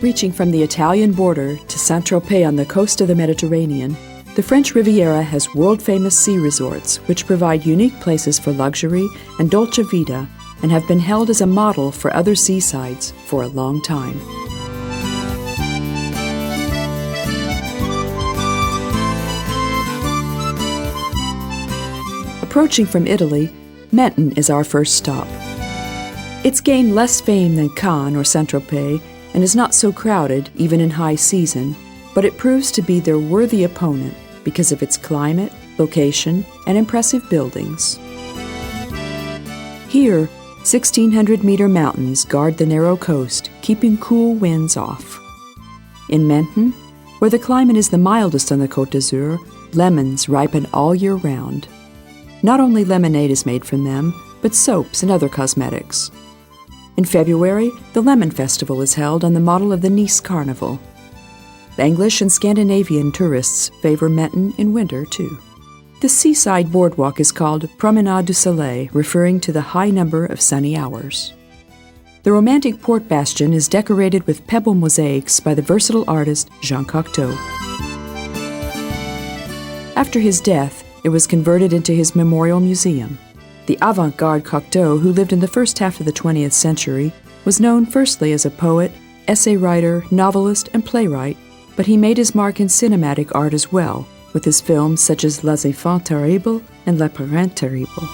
Reaching from the Italian border to Saint-Tropez on the coast of the Mediterranean, the French Riviera has world-famous sea resorts which provide unique places for luxury and dolce vita and have been held as a model for other seasides for a long time. Approaching from Italy, Menton is our first stop. It's gained less fame than Cannes or Saint-Tropez and is not so crowded, even in high season, but it proves to be their worthy opponent because of its climate, location, and impressive buildings. Here, 1,600-meter mountains guard the narrow coast, keeping cool winds off. In Menton, where the climate is the mildest on the Côte d'Azur, lemons ripen all year round. Not only lemonade is made from them, but soaps and other cosmetics. In February, the Lemon Festival is held on the model of the Nice Carnival. English and Scandinavian tourists favor Menton in winter, too. The seaside boardwalk is called Promenade du Soleil, referring to the high number of sunny hours. The romantic port bastion is decorated with pebble mosaics by the versatile artist Jean Cocteau. After his death, it was converted into his memorial museum. The avant-garde Cocteau, who lived in the first half of the 20th century, was known firstly as a poet, essay writer, novelist, and playwright, but he made his mark in cinematic art as well, with his films such as Les Enfants Terribles and Les Parents Terribles.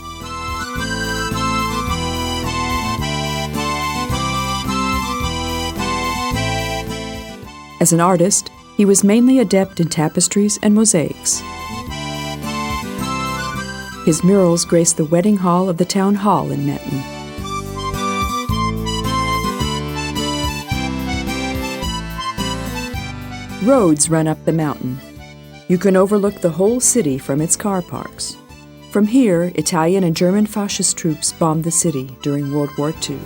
As an artist, he was mainly adept in tapestries and mosaics. His murals grace the wedding hall of the town hall in Menton. Roads run up the mountain. You can overlook the whole city from its car parks. From here, Italian and German fascist troops bombed the city during World War II.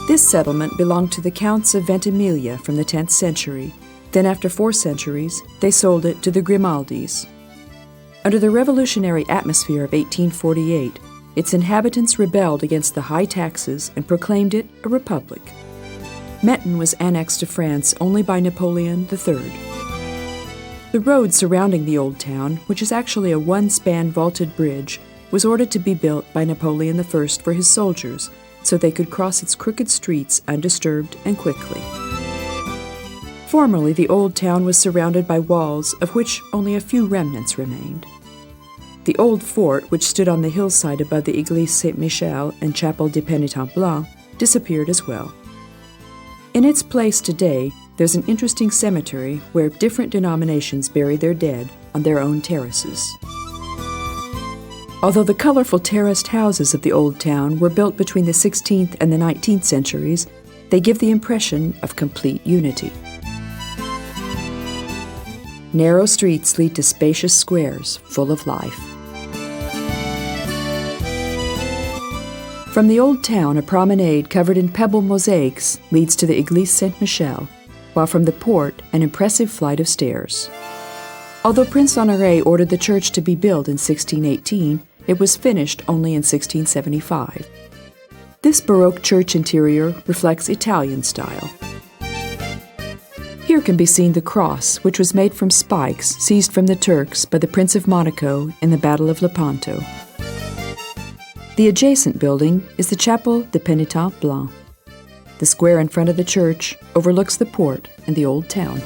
This settlement belonged to the Counts of Ventimiglia from the 10th century. Then, after 4 centuries, they sold it to the Grimaldis. Under the revolutionary atmosphere of 1848, its inhabitants rebelled against the high taxes and proclaimed it a republic. Menton was annexed to France only by Napoleon III. The road surrounding the old town, which is actually a one-span vaulted bridge, was ordered to be built by Napoleon I for his soldiers so they could cross its crooked streets undisturbed and quickly. Formerly, the old town was surrounded by walls, of which only a few remnants remained. The old fort, which stood on the hillside above the Église Saint-Michel and Chapel des Pénitents Blancs, disappeared as well. In its place today, there's an interesting cemetery where different denominations bury their dead on their own terraces. Although the colorful terraced houses of the old town were built between the 16th and the 19th centuries, they give the impression of complete unity. Narrow streets lead to spacious squares full of life. From the old town, a promenade covered in pebble mosaics leads to the Église Saint-Michel, while from the port, an impressive flight of stairs. Although Prince Honoré ordered the church to be built in 1618, it was finished only in 1675. This Baroque church interior reflects Italian style. Here can be seen the cross, which was made from spikes seized from the Turks by the Prince of Monaco in the Battle of Lepanto. The adjacent building is the Chapel des Pénitents Blancs. The square in front of the church overlooks the port and the old town.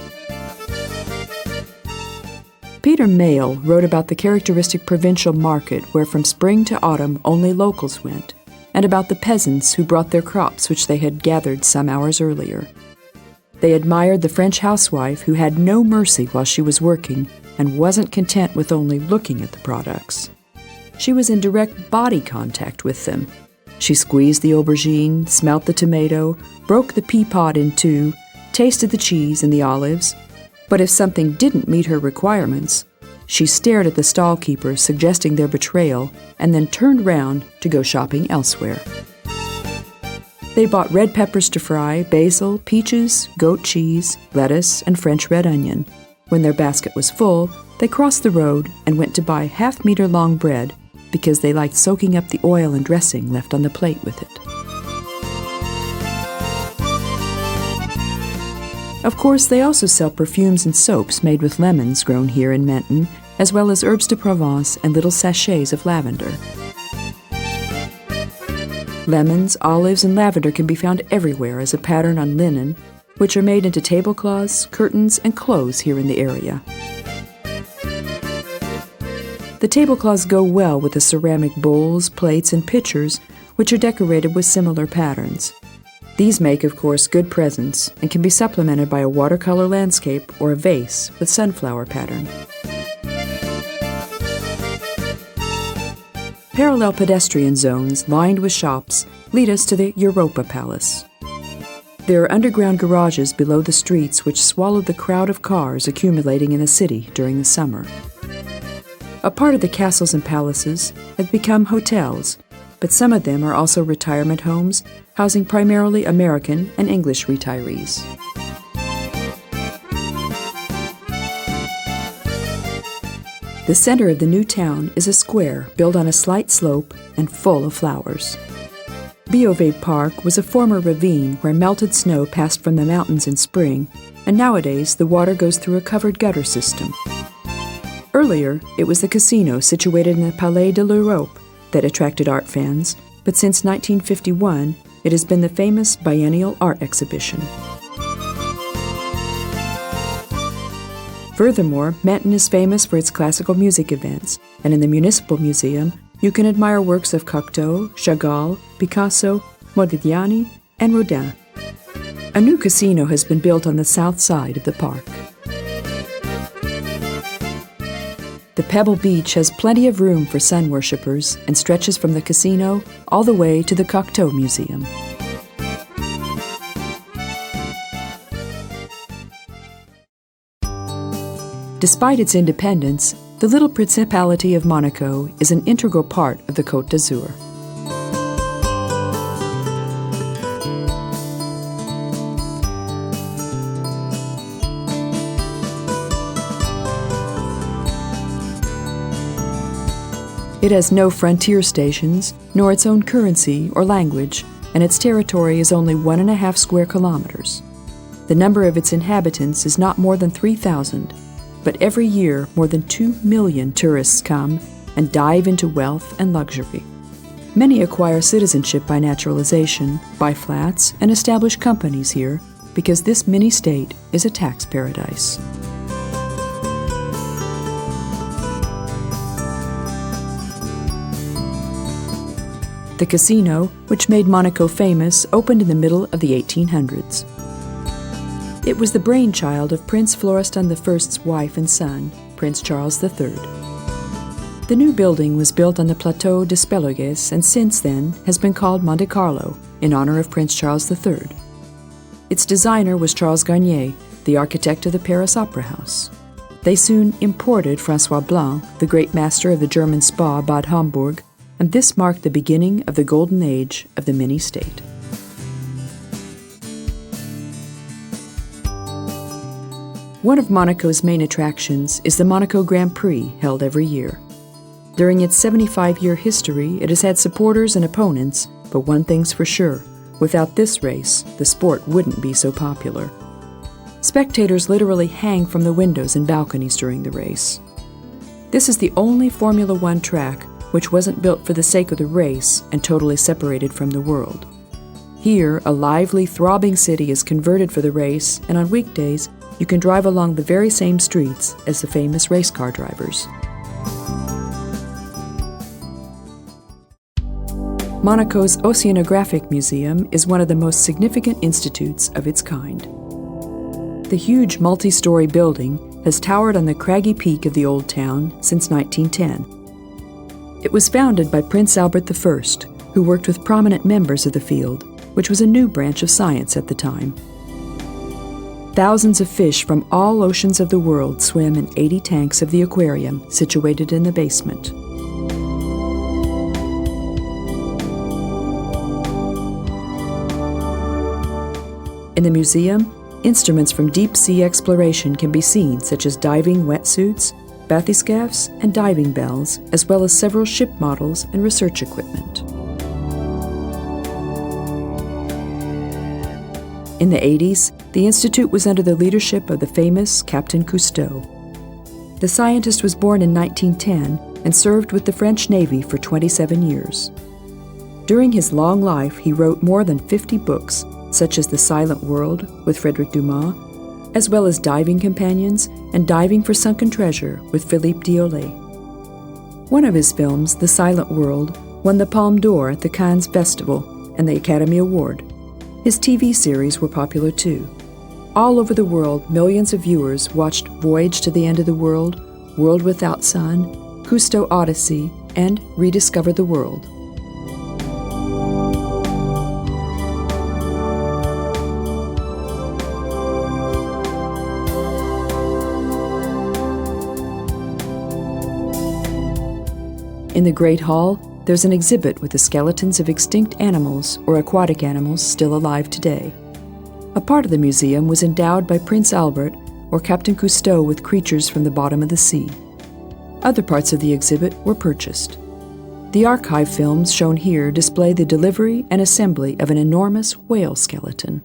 Peter Mayle wrote about the characteristic provincial market where from spring to autumn only locals went, and about the peasants who brought their crops which they had gathered some hours earlier. They admired the French housewife who had no mercy while she was working and wasn't content with only looking at the products. She was in direct body contact with them. She squeezed the aubergine, smelt the tomato, broke the pea pod in two, tasted the cheese and the olives. But if something didn't meet her requirements, she stared at the stall-keeper, suggesting their betrayal, and then turned round to go shopping elsewhere. They bought red peppers to fry, basil, peaches, goat cheese, lettuce, and French red onion. When their basket was full, they crossed the road and went to buy half-meter-long bread because they liked soaking up the oil and dressing left on the plate with it. Of course, they also sell perfumes and soaps made with lemons grown here in Menton, as well as herbs de Provence and little sachets of lavender. Lemons, olives, and lavender can be found everywhere as a pattern on linen, which are made into tablecloths, curtains, and clothes here in the area. The tablecloths go well with the ceramic bowls, plates, and pitchers, which are decorated with similar patterns. These make, of course, good presents and can be supplemented by a watercolor landscape or a vase with sunflower pattern. Parallel pedestrian zones lined with shops lead us to the Europa Palace. There are underground garages below the streets which swallow the crowd of cars accumulating in the city during the summer. A part of the castles and palaces have become hotels, but some of them are also retirement homes, housing primarily American and English retirees. The center of the new town is a square built on a slight slope and full of flowers. Beauvais Park was a former ravine where melted snow passed from the mountains in spring, and nowadays the water goes through a covered gutter system. Earlier, it was the casino situated in the Palais de l'Europe that attracted art fans, but since 1951, it has been the famous biennial art exhibition. Furthermore, Menton is famous for its classical music events, and in the Municipal Museum, you can admire works of Cocteau, Chagall, Picasso, Modigliani, and Rodin. A new casino has been built on the south side of the park. The Pebble Beach has plenty of room for sun worshippers and stretches from the casino all the way to the Cocteau Museum. Despite its independence, the little Principality of Monaco is an integral part of the Côte d'Azur. It has no frontier stations, nor its own currency or language, and its territory is only 1.5 square kilometers. The number of its inhabitants is not more than 3,000, but every year more than 2 million tourists come and dive into wealth and luxury. Many acquire citizenship by naturalization, buy flats, and establish companies here because this mini-state is a tax paradise. The casino, which made Monaco famous, opened in the middle of the 1800s. It was the brainchild of Prince Florestan I's wife and son, Prince Charles III. The new building was built on the Plateau des Spélogues and since then has been called Monte Carlo in honor of Prince Charles III. Its designer was Charles Garnier, the architect of the Paris Opera House. They soon imported François Blanc, the great master of the German spa Bad Homburg, and this marked the beginning of the golden age of the mini-state. One of Monaco's main attractions is the Monaco Grand Prix, held every year. During its 75-year history, it has had supporters and opponents, but one thing's for sure, without this race, the sport wouldn't be so popular. Spectators literally hang from the windows and balconies during the race. This is the only Formula-1 track which wasn't built for the sake of the race and totally separated from the world. Here, a lively, throbbing city is converted for the race, and on weekdays, you can drive along the very same streets as the famous race car drivers. Monaco's Oceanographic Museum is one of the most significant institutes of its kind. The huge multi-story building has towered on the craggy peak of the old town since 1910. It was founded by Prince Albert I, who worked with prominent members of the field, which was a new branch of science at the time. Thousands of fish from all oceans of the world swim in 80 tanks of the aquarium situated in the basement. In the museum, instruments from deep-sea exploration can be seen, such as diving wetsuits, bathyscaphs, and diving bells, as well as several ship models and research equipment. In the 80s, the institute was under the leadership of the famous Captain Cousteau. The scientist was born in 1910 and served with the French Navy for 27 years. During his long life, he wrote more than 50 books, such as The Silent World with Frédéric Dumas, as well as Diving Companions and Diving for Sunken Treasure with Philippe Diolet. One of his films, The Silent World, won the Palme d'Or at the Cannes Festival and the Academy Award. His TV series were popular too. All over the world, millions of viewers watched Voyage to the End of the World, World Without Sun, Cousteau Odyssey, and Rediscover the World. In the Great Hall, there's an exhibit with the skeletons of extinct animals or aquatic animals still alive today. A part of the museum was endowed by Prince Albert or Captain Cousteau with creatures from the bottom of the sea. Other parts of the exhibit were purchased. The archive films shown here display the delivery and assembly of an enormous whale skeleton.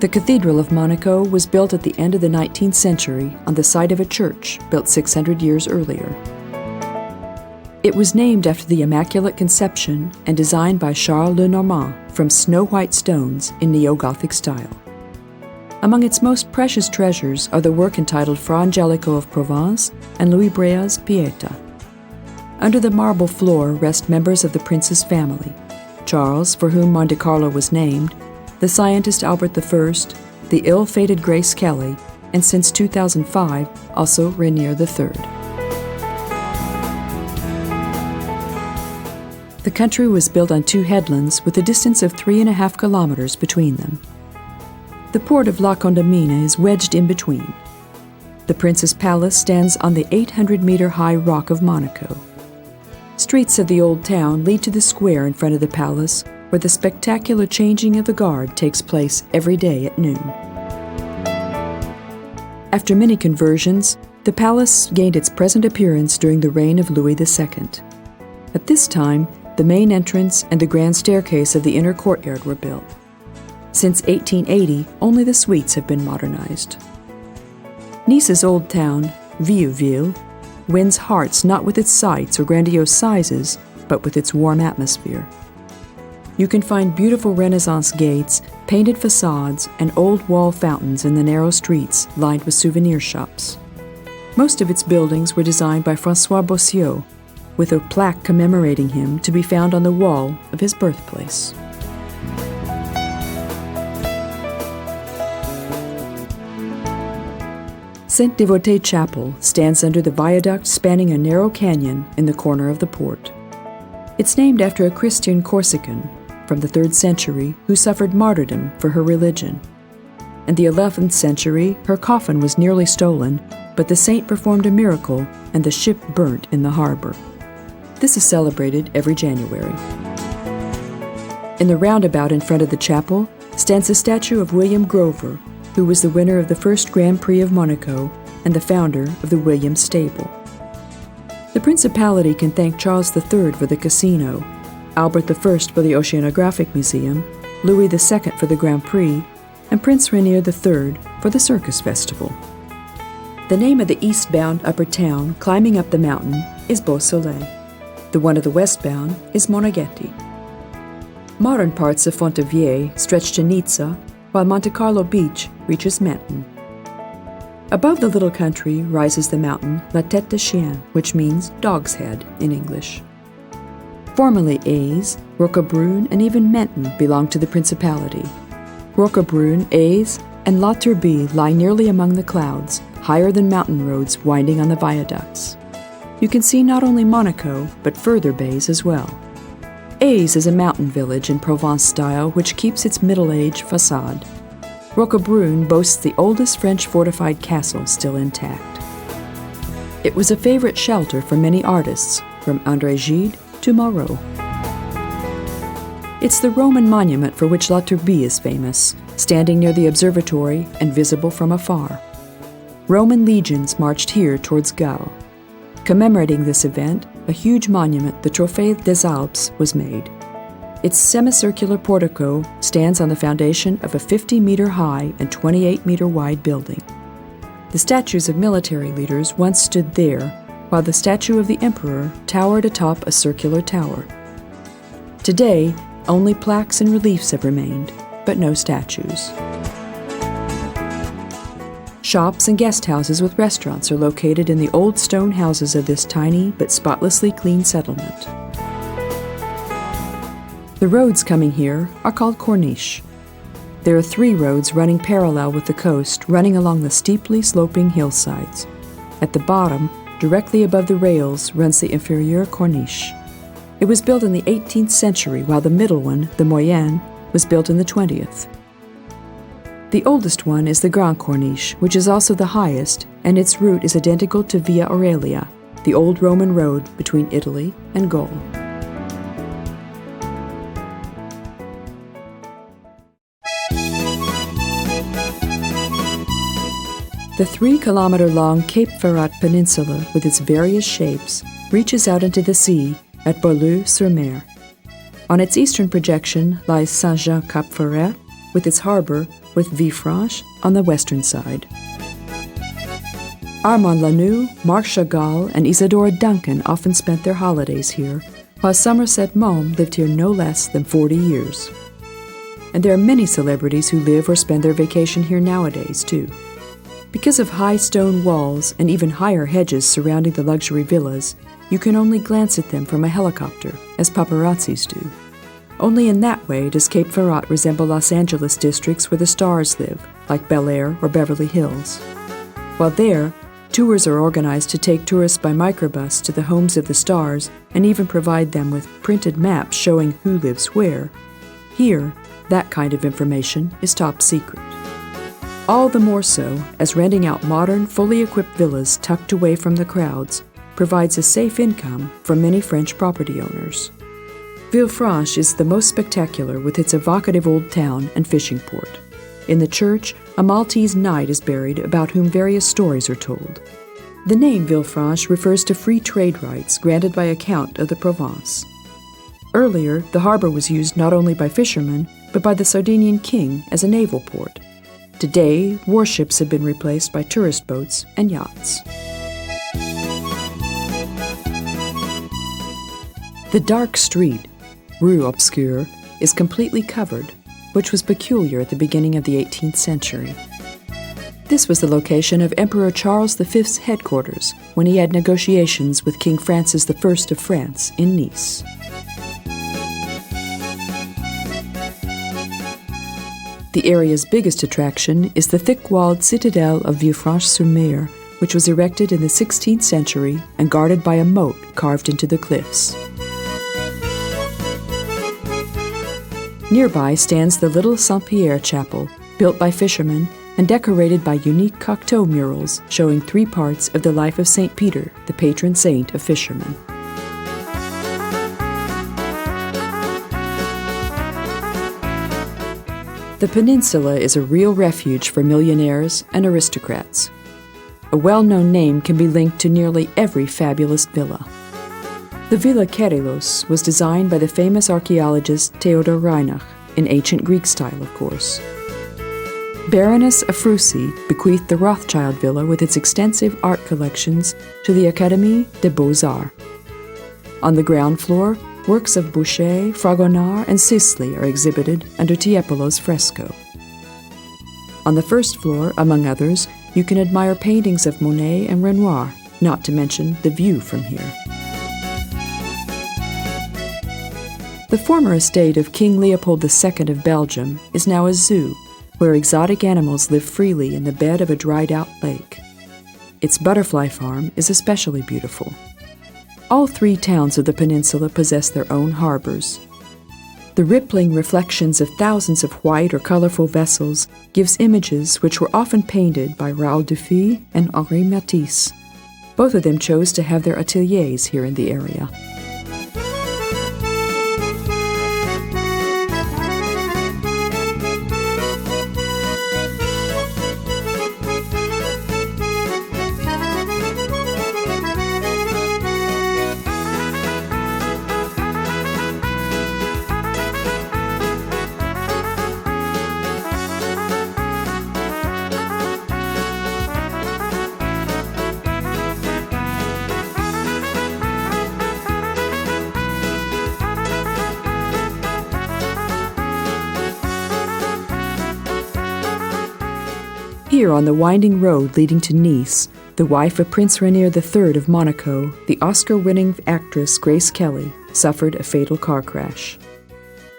The Cathedral of Monaco was built at the end of the 19th century on the site of a church built 600 years earlier. It was named after the Immaculate Conception and designed by Charles Lenormand from snow-white stones in neo-Gothic style. Among its most precious treasures are the work entitled Fra Angelico of Provence and Louis Brea's Pietà. Under the marble floor rest members of the prince's family: Charles, for whom Monte Carlo was named, the scientist Albert I, the ill-fated Grace Kelly, and since 2005, also Rainier III. The country was built on two headlands with a distance of 3.5 kilometers between them. The port of La Condamine is wedged in between. The Prince's Palace stands on the 800-meter-high rock of Monaco. Streets of the old town lead to the square in front of the palace, where the spectacular changing of the guard takes place every day at noon. After many conversions, the palace gained its present appearance during the reign of Louis II. At this time, the main entrance and the grand staircase of the inner courtyard were built. Since 1880, only the suites have been modernized. Nice's old town, Vieuville, wins hearts not with its sights or grandiose sizes, but with its warm atmosphere. You can find beautiful Renaissance gates, painted facades, and old wall fountains in the narrow streets lined with souvenir shops. Most of its buildings were designed by François Bossiot, with a plaque commemorating him to be found on the wall of his birthplace. Saint Devote Chapel stands under the viaduct spanning a narrow canyon in the corner of the port. It's named after a Christian Corsican from the 3rd century who suffered martyrdom for her religion. In the 11th century, her coffin was nearly stolen, but the saint performed a miracle and the ship burnt in the harbor. This is celebrated every January. In the roundabout in front of the chapel stands a statue of William Grover, who was the winner of the first Grand Prix of Monaco and the founder of the Williams Stable. The Principality can thank Charles III for the casino, Albert I for the Oceanographic Museum, Louis II for the Grand Prix, and Prince Rainier III for the Circus Festival. The name of the eastbound upper town climbing up the mountain is Beau Soleil. The one of the westbound is Monaghetti. Modern parts of Fontavier stretch to Nizza, while Monte Carlo Beach reaches Menton. Above the little country rises the mountain La Tête de Chien, which means dog's head in English. Formerly Aise, Roquebrune, and even Menton belonged to the Principality. Roquebrune, Aise, and La Turbie lie nearly among the clouds, higher than mountain roads winding on the viaducts. You can see not only Monaco, but further bays as well. Aise is a mountain village in Provence style which keeps its middle-age facade. Roquebrune boasts the oldest French fortified castle still intact. It was a favorite shelter for many artists, from André Gide to Moreau. It's the Roman monument for which La Turbie is famous, standing near the observatory and visible from afar. Roman legions marched here towards Gaul. Commemorating this event, a huge monument, the Tropez des Alpes, was made. Its semicircular portico stands on the foundation of a 50-meter-high and 28-meter-wide building. The statues of military leaders once stood there, while the statue of the emperor towered atop a circular tower. Today, only plaques and reliefs have remained, but no statues. Shops and guest houses with restaurants are located in the old stone houses of this tiny but spotlessly clean settlement. The roads coming here are called corniches. There are 3 roads running parallel with the coast, running along the steeply sloping hillsides. At the bottom, directly above the rails, runs the inferior corniche. It was built in the 18th century, while the middle one, the moyenne, was built in the 20th. The oldest one is the Grand Corniche, which is also the highest, and its route is identical to Via Aurelia, the old Roman road between Italy and Gaul. The 3-kilometer-long Cape Ferrat Peninsula, with its various shapes, reaches out into the sea at Beaulieu-sur-Mer. On its eastern projection lies Saint-Jean-Cap-Ferrat, with its harbor, with Villefranche on the western side. Armand Lanoux, Marc Chagall, and Isadora Duncan often spent their holidays here, while Somerset Maugham lived here no less than 40 years. And there are many celebrities who live or spend their vacation here nowadays, too. Because of high stone walls and even higher hedges surrounding the luxury villas, you can only glance at them from a helicopter, as paparazzis do. Only in that way does Cape Ferrat resemble Los Angeles districts where the stars live, like Bel Air or Beverly Hills. While there, tours are organized to take tourists by microbus to the homes of the stars and even provide them with printed maps showing who lives where. Here, that kind of information is top secret. All the more so as renting out modern, fully equipped villas tucked away from the crowds provides a safe income for many French property owners. Villefranche is the most spectacular with its evocative old town and fishing port. In the church, a Maltese knight is buried about whom various stories are told. The name Villefranche refers to free trade rights granted by a count of the Provence. Earlier, the harbor was used not only by fishermen, but by the Sardinian king as a naval port. Today, warships have been replaced by tourist boats and yachts. The dark street, Rue Obscure, is completely covered, which was peculiar at the beginning of the 18th century. This was the location of Emperor Charles V's headquarters when he had negotiations with King Francis I of France in Nice. The area's biggest attraction is the thick-walled citadel of Villefranche-sur-Mer, which was erected in the 16th century and guarded by a moat carved into the cliffs. Nearby stands the little Saint-Pierre chapel, built by fishermen and decorated by unique Cocteau murals showing 3 parts of the life of St. Peter, the patron saint of fishermen. The peninsula is a real refuge for millionaires and aristocrats. A well-known name can be linked to nearly every fabulous villa. The Villa Kerylos was designed by the famous archaeologist Theodor Reinach, in ancient Greek style, of course. Baroness Aphrousi bequeathed the Rothschild Villa with its extensive art collections to the Académie des Beaux-Arts. On the ground floor, works of Boucher, Fragonard, and Sisley are exhibited under Tiepolo's fresco. On the first floor, among others, you can admire paintings of Monet and Renoir, not to mention the view from here. The former estate of King Leopold II of Belgium is now a zoo, where exotic animals live freely in the bed of a dried-out lake. Its butterfly farm is especially beautiful. All 3 towns of the peninsula possess their own harbors. The rippling reflections of thousands of white or colorful vessels gives images which were often painted by Raoul Dufy and Henri Matisse. Both of them chose to have their ateliers here in the area. Here, on the winding road leading to Nice, the wife of Prince Rainier III of Monaco, the Oscar-winning actress Grace Kelly, suffered a fatal car crash.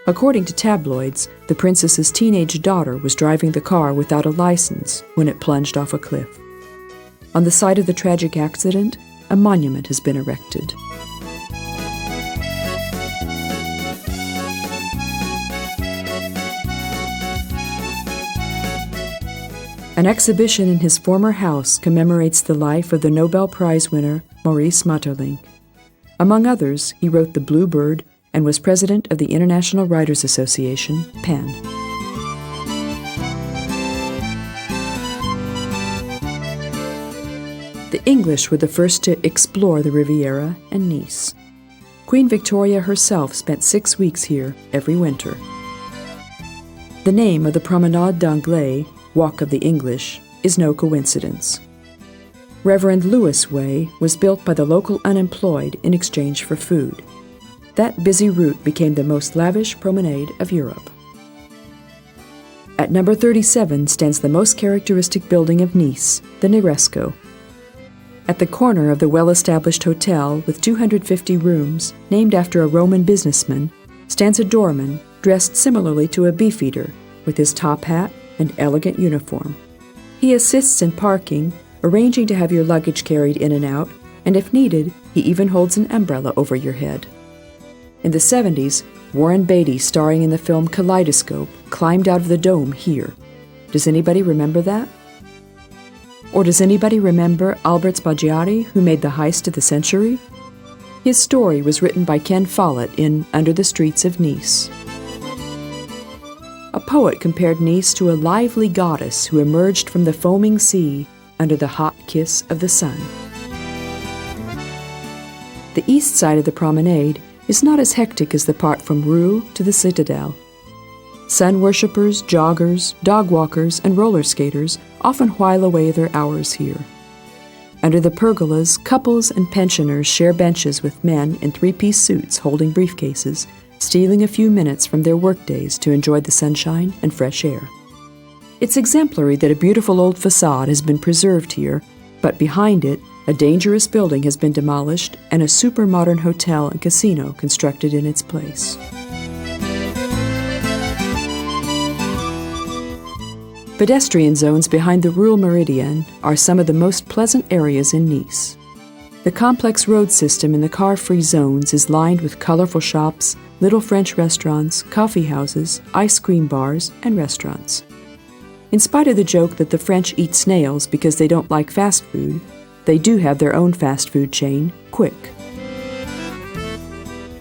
According to tabloids, the princess's teenage daughter was driving the car without a license when it plunged off a cliff. On the site of the tragic accident, a monument has been erected. An exhibition in his former house commemorates the life of the Nobel Prize winner Maurice Maeterlinck. Among others, he wrote The Blue Bird and was president of the International Writers Association, PEN. The English were the first to explore the Riviera and Nice. Queen Victoria herself spent 6 weeks here every winter. The name of the Promenade d'Anglais, Walk of the English, is no coincidence. Reverend Lewis Way was built by the local unemployed in exchange for food. That busy route became the most lavish promenade of Europe. At number 37 stands the most characteristic building of Nice, the Neresco. At the corner of the well-established hotel with 250 rooms, named after a Roman businessman, stands a doorman dressed similarly to a beefeater, with his top hat and elegant uniform. He assists in parking, arranging to have your luggage carried in and out, and if needed, he even holds an umbrella over your head. In the 70s, Warren Beatty, starring in the film Kaleidoscope, climbed out of the dome here. Does anybody remember that? Or does anybody remember Albert Spaggiati, who made the heist of the century? His story was written by Ken Follett in Under the Streets of Nice. A poet compared Nice to a lively goddess who emerged from the foaming sea under the hot kiss of the sun. The east side of the promenade is not as hectic as the part from Rouen to the Citadel. Sun worshippers, joggers, dog walkers, and roller skaters often while away their hours here. Under the pergolas, couples and pensioners share benches with men in three-piece suits holding briefcases, stealing a few minutes from their workdays to enjoy the sunshine and fresh air. It's exemplary that a beautiful old facade has been preserved here, but behind it, a dangerous building has been demolished and a super-modern hotel and casino constructed in its place. Pedestrian zones behind the Rural Meridian are some of the most pleasant areas in Nice. The complex road system in the car-free zones is lined with colorful shops, little French restaurants, coffee houses, ice cream bars, and restaurants. In spite of the joke that the French eat snails because they don't like fast food, they do have their own fast food chain, Quick.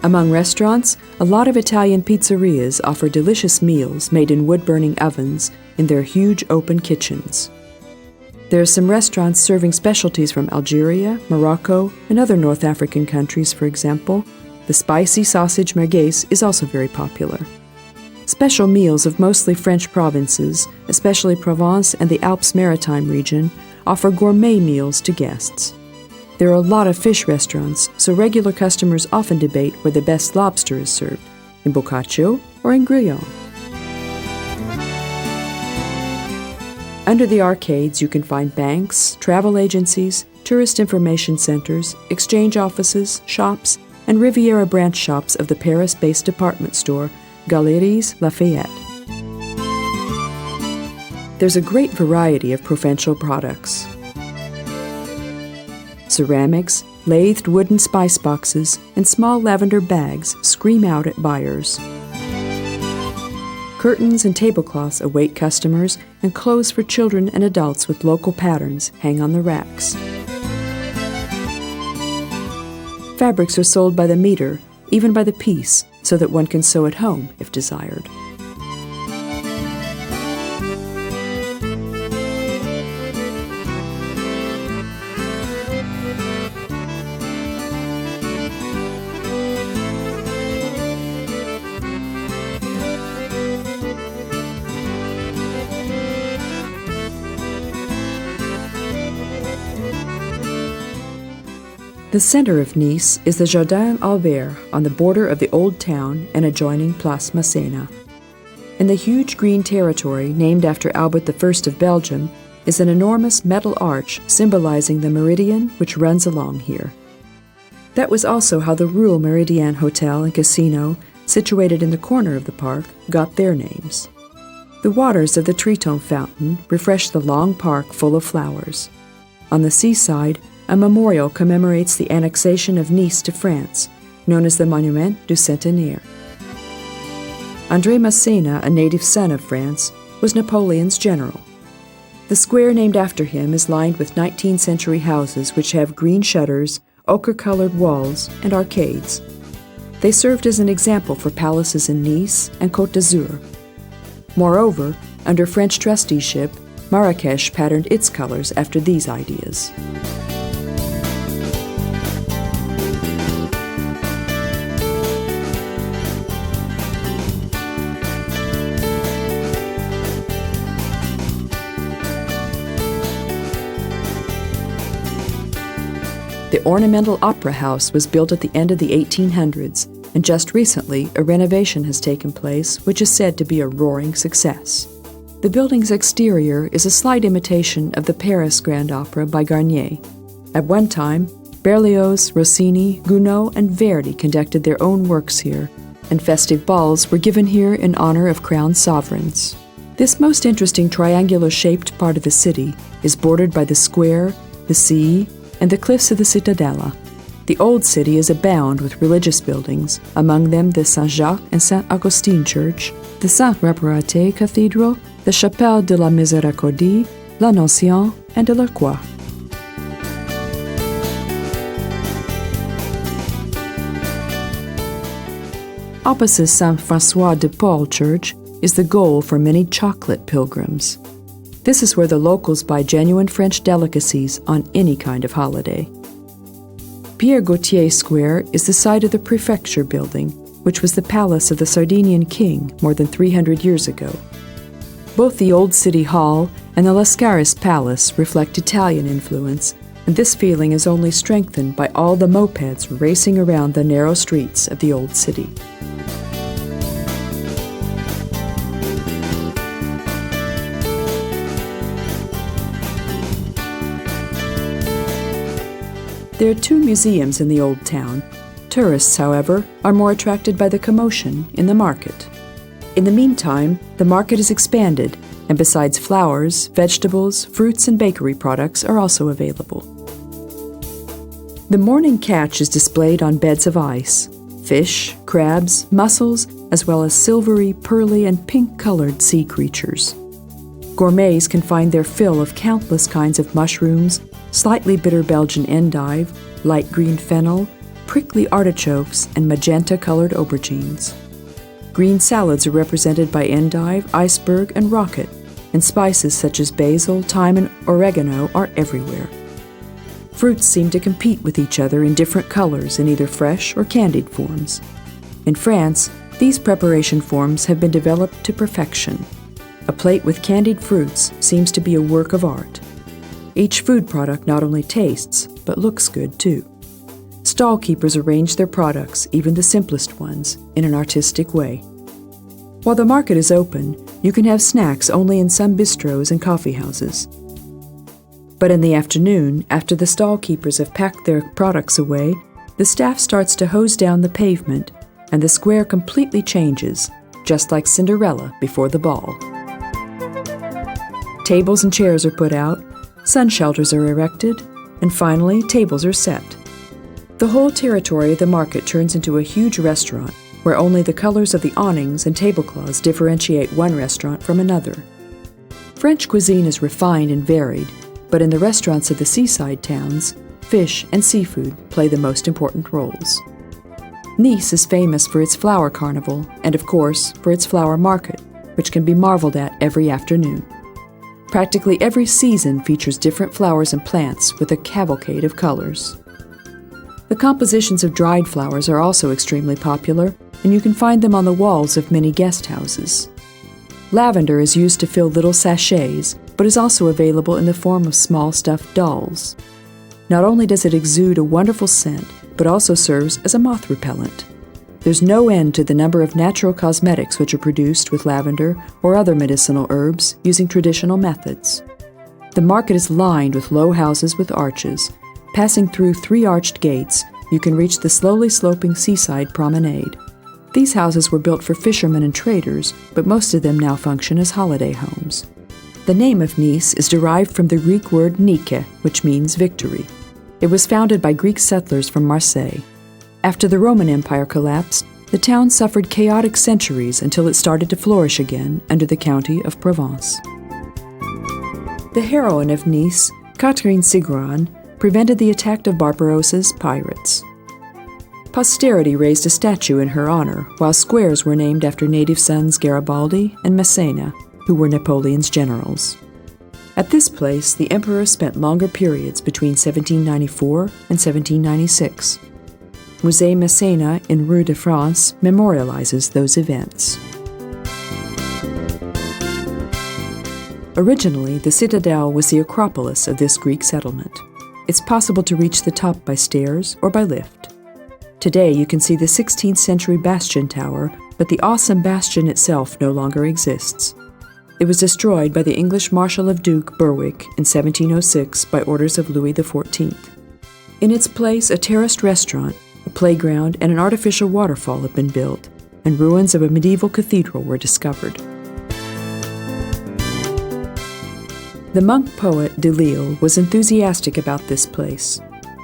Among restaurants, a lot of Italian pizzerias offer delicious meals made in wood-burning ovens in their huge open kitchens. There are some restaurants serving specialties from Algeria, Morocco, and other North African countries, for example. The spicy sausage merguez is also very popular. Special meals of mostly French provinces, especially Provence and the Alps Maritime region, offer gourmet meals to guests. There are a lot of fish restaurants, so regular customers often debate where the best lobster is served, in Boccaccio or in Grillon. Under the arcades, you can find banks, travel agencies, tourist information centers, exchange offices, shops, and Riviera branch shops of the Paris-based department store Galeries Lafayette. There's a great variety of Provencal products. Ceramics, lathed wooden spice boxes, and small lavender bags scream out at buyers. Curtains and tablecloths await customers, and clothes for children and adults with local patterns hang on the racks. Fabrics are sold by the meter, even by the piece, so that one can sew at home if desired. The center of Nice is the Jardin Albert on the border of the Old Town and adjoining Place Masséna. In the huge green territory named after Albert I of Belgium, is an enormous metal arch symbolizing the meridian which runs along here. That was also how the Rural Méridien Hotel and Casino, situated in the corner of the park, got their names. The waters of the Triton fountain refresh the long park full of flowers. On the seaside, a memorial commemorates the annexation of Nice to France, known as the Monument du Centenaire. André Masséna, a native son of France, was Napoleon's general. The square named after him is lined with 19th century houses which have green shutters, ochre-colored walls, and arcades. They served as an example for palaces in Nice and Côte d'Azur. Moreover, under French trusteeship, Marrakech patterned its colors after these ideas. The ornamental opera house was built at the end of the 1800s, and just recently a renovation has taken place which is said to be a roaring success. The building's exterior is a slight imitation of the Paris Grand Opera by Garnier. At one time, Berlioz, Rossini, Gounod, and Verdi conducted their own works here, and festive balls were given here in honor of crowned sovereigns. This most interesting triangular-shaped part of the city is bordered by the square, the sea, and the cliffs of the Citadella. The old city is abound with religious buildings, among them the Saint-Jacques and Saint-Augustin Church, the Sainte-Réparate Cathedral, the Chapelle de la Miséricordie, l'Annonciation, and de la Croix. Opposite Saint-François de Paul Church is the goal for many chocolate pilgrims. This is where the locals buy genuine French delicacies on any kind of holiday. Pierre Gautier Square is the site of the Prefecture building, which was the palace of the Sardinian king more than 300 years ago. Both the Old City Hall and the Lascaris Palace reflect Italian influence, and this feeling is only strengthened by all the mopeds racing around the narrow streets of the Old City. There are 2 museums in the Old Town. Tourists, however, are more attracted by the commotion in the market. In the meantime, the market is expanded, and besides flowers, vegetables, fruits, and bakery products are also available. The morning catch is displayed on beds of ice. Fish, crabs, mussels, as well as silvery, pearly, and pink-colored sea creatures. Gourmets can find their fill of countless kinds of mushrooms, slightly bitter Belgian endive, light green fennel, prickly artichokes, and magenta-colored aubergines. Green salads are represented by endive, iceberg, and rocket, and spices such as basil, thyme, and oregano are everywhere. Fruits seem to compete with each other in different colors in either fresh or candied forms. In France, these preparation forms have been developed to perfection. A plate with candied fruits seems to be a work of art. Each food product not only tastes, but looks good too. Stall keepers arrange their products, even the simplest ones, in an artistic way. While the market is open, you can have snacks only in some bistros and coffee houses. But in the afternoon, after the stall keepers have packed their products away, the staff starts to hose down the pavement, and the square completely changes, just like Cinderella before the ball. Tables and chairs are put out, sun shelters are erected, and finally, tables are set. The whole territory of the market turns into a huge restaurant where only the colors of the awnings and tablecloths differentiate one restaurant from another. French cuisine is refined and varied, but in the restaurants of the seaside towns, fish and seafood play the most important roles. Nice is famous for its flower carnival and, of course, for its flower market, which can be marveled at every afternoon. Practically every season features different flowers and plants with a cavalcade of colors. The compositions of dried flowers are also extremely popular, and you can find them on the walls of many guest houses. Lavender is used to fill little sachets, but is also available in the form of small stuffed dolls. Not only does it exude a wonderful scent, but also serves as a moth repellent. There's no end to the number of natural cosmetics which are produced with lavender or other medicinal herbs using traditional methods. The market is lined with low houses with arches. Passing through 3 arched gates, you can reach the slowly sloping seaside promenade. These houses were built for fishermen and traders, but most of them now function as holiday homes. The name of Nice is derived from the Greek word Nike, which means victory. It was founded by Greek settlers from Marseille. After the Roman Empire collapsed, the town suffered chaotic centuries until it started to flourish again under the county of Provence. The heroine of Nice, Catherine Sigouin, prevented the attack of Barbarossa's pirates. Posterity raised a statue in her honor, while squares were named after native sons Garibaldi and Massena, who were Napoleon's generals. At this place, the emperor spent longer periods between 1794 and 1796. Musée Massena in Rue de France memorializes those events. Originally, the citadel was the acropolis of this Greek settlement. It's possible to reach the top by stairs or by lift. Today, you can see the 16th century bastion tower, but the awesome bastion itself no longer exists. It was destroyed by the English Marshal of Duke Berwick in 1706 by orders of Louis XIV. In its place, a terraced restaurant, a playground, and an artificial waterfall have been built, and ruins of a medieval cathedral were discovered. The monk poet Delille was enthusiastic about this place.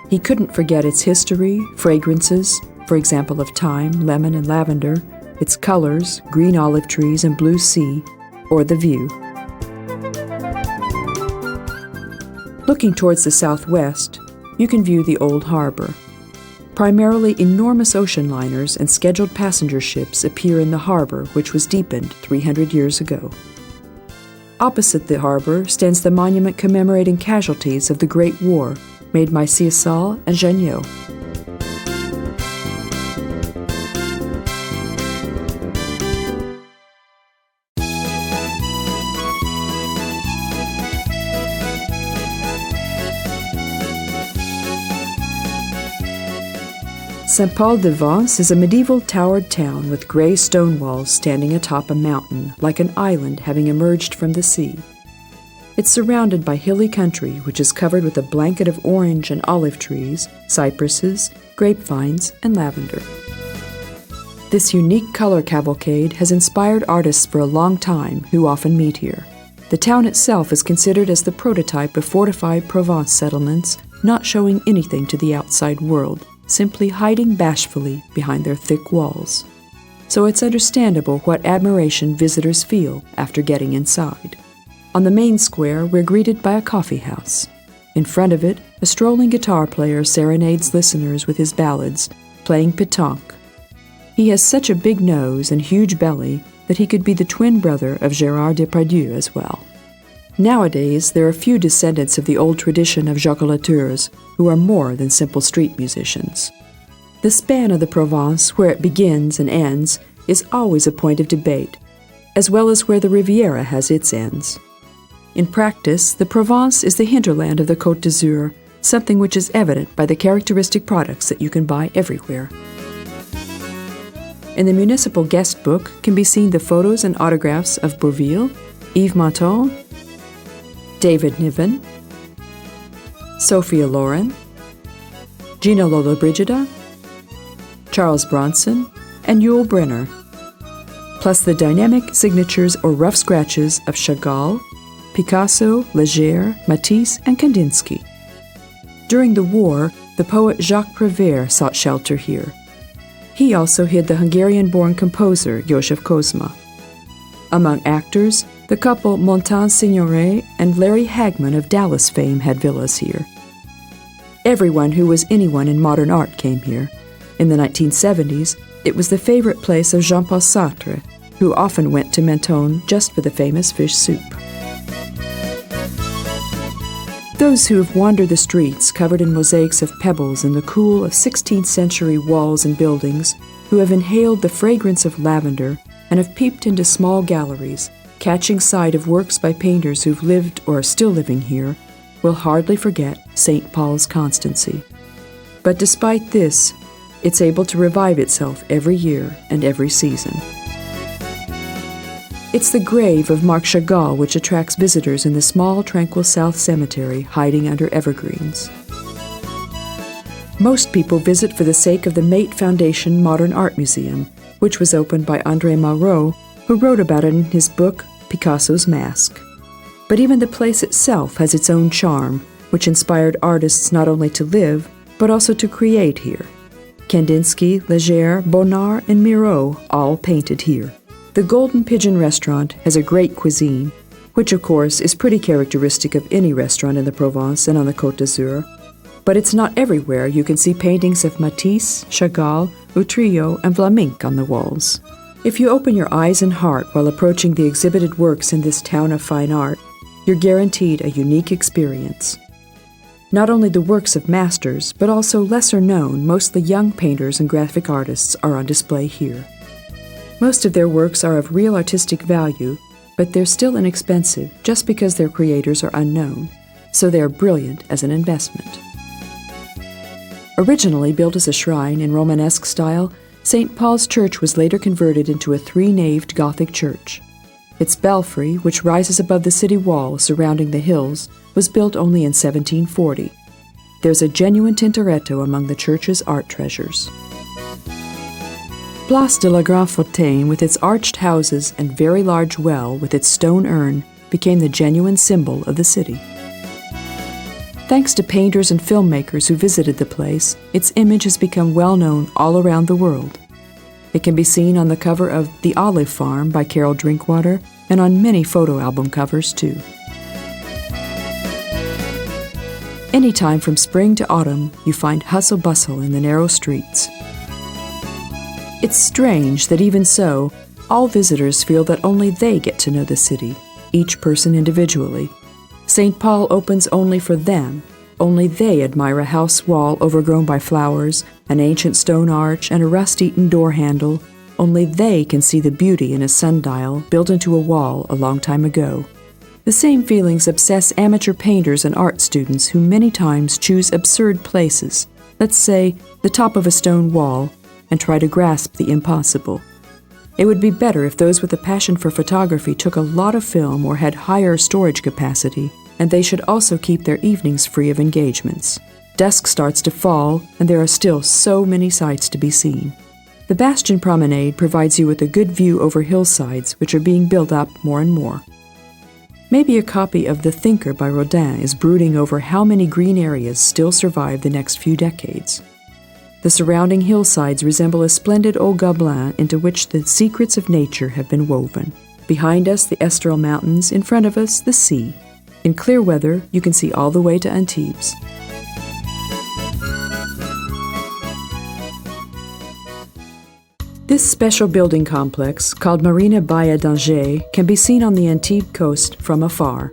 He couldn't forget its history, fragrances, for example of thyme, lemon, and lavender, its colors, green olive trees and blue sea, or the view. Looking towards the southwest, you can view the old harbor. Primarily enormous ocean liners and scheduled passenger ships appear in the harbor, which was deepened 300 years ago. Opposite the harbor stands the monument commemorating casualties of the Great War, made by Ciessal and Janot. Saint-Paul-de-Vence is a medieval towered town with gray stone walls standing atop a mountain, like an island having emerged from the sea. It's surrounded by hilly country, which is covered with a blanket of orange and olive trees, cypresses, grapevines, and lavender. This unique color cavalcade has inspired artists for a long time who often meet here. The town itself is considered as the prototype of fortified Provence settlements, not showing anything to the outside world, simply hiding bashfully behind their thick walls. So it's understandable what admiration visitors feel after getting inside. On the main square, we're greeted by a coffee house. In front of it, a strolling guitar player serenades listeners with his ballads, playing pétanque. He has such a big nose and huge belly that he could be the twin brother of Gérard Depardieu as well. Nowadays, there are few descendants of the old tradition of jocolateurs who are more than simple street musicians. The span of the Provence, where it begins and ends, is always a point of debate, as well as where the Riviera has its ends. In practice, the Provence is the hinterland of the Côte d'Azur, something which is evident by the characteristic products that you can buy everywhere. In the municipal guest book can be seen the photos and autographs of Bourvil, Yves Menton, David Niven, Sophia Loren, Gina Lollobrigida, Charles Bronson, and Yul Brynner, plus the dynamic signatures or rough scratches of Chagall, Picasso, Leger, Matisse, and Kandinsky. During the war, the poet Jacques Prévert sought shelter here. He also hid the Hungarian-born composer József Kozma. Among actors, the couple Montan Signoret and Larry Hagman of Dallas fame had villas here. Everyone who was anyone in modern art came here. In the 1970s, it was the favorite place of Jean-Paul Sartre, who often went to Menton just for the famous fish soup. Those who have wandered the streets covered in mosaics of pebbles in the cool of 16th century walls and buildings, who have inhaled the fragrance of lavender and have peeped into small galleries, catching sight of works by painters who've lived or are still living here, will hardly forget St. Paul's constancy. But despite this, it's able to revive itself every year and every season. It's the grave of Marc Chagall which attracts visitors in the small, tranquil South Cemetery hiding under evergreens. Most people visit for the sake of the Mate Foundation Modern Art Museum, which was opened by André Malraux, who wrote about it in his book Picasso's Mask. But even the place itself has its own charm, which inspired artists not only to live, but also to create here. Kandinsky, Leger, Bonnard, and Miro all painted here. The Golden Pigeon restaurant has a great cuisine, which of course is pretty characteristic of any restaurant in the Provence and on the Côte d'Azur. But it's not everywhere you can see paintings of Matisse, Chagall, Utrillo, and Vlaminck on the walls. If you open your eyes and heart while approaching the exhibited works in this town of fine art, you're guaranteed a unique experience. Not only the works of masters, but also lesser-known, mostly young painters and graphic artists are on display here. Most of their works are of real artistic value, but they're still inexpensive just because their creators are unknown, so they are brilliant as an investment. Originally built as a shrine in Romanesque style, St. Paul's Church was later converted into a three-naved Gothic church. Its belfry, which rises above the city wall surrounding the hills, was built only in 1740. There's a genuine Tintoretto among the church's art treasures. Place de la Grande Fontaine, with its arched houses and very large well with its stone urn, became the genuine symbol of the city. Thanks to painters and filmmakers who visited the place, its image has become well known all around the world. It can be seen on the cover of The Olive Farm by Carol Drinkwater and on many photo album covers too. Anytime from spring to autumn, you find hustle-bustle in the narrow streets. It's strange that even so, all visitors feel that only they get to know the city, each person individually. St. Paul opens only for them. Only they admire a house wall overgrown by flowers, an ancient stone arch, and a rust-eaten door handle. Only they can see the beauty in a sundial built into a wall a long time ago. The same feelings obsess amateur painters and art students who many times choose absurd places, let's say the top of a stone wall, and try to grasp the impossible. It would be better if those with a passion for photography took a lot of film or had higher storage capacity, and they should also keep their evenings free of engagements. Dusk starts to fall, and there are still so many sights to be seen. The Bastion Promenade provides you with a good view over hillsides which are being built up more and more. Maybe a copy of The Thinker by Rodin is brooding over how many green areas still survive the next few decades. The surrounding hillsides resemble a splendid old gobelin into which the secrets of nature have been woven. Behind us, the Estoril Mountains, in front of us, the sea. In clear weather, you can see all the way to Antibes. This special building complex, called Marina Baia d'Angers, can be seen on the Antibes coast from afar.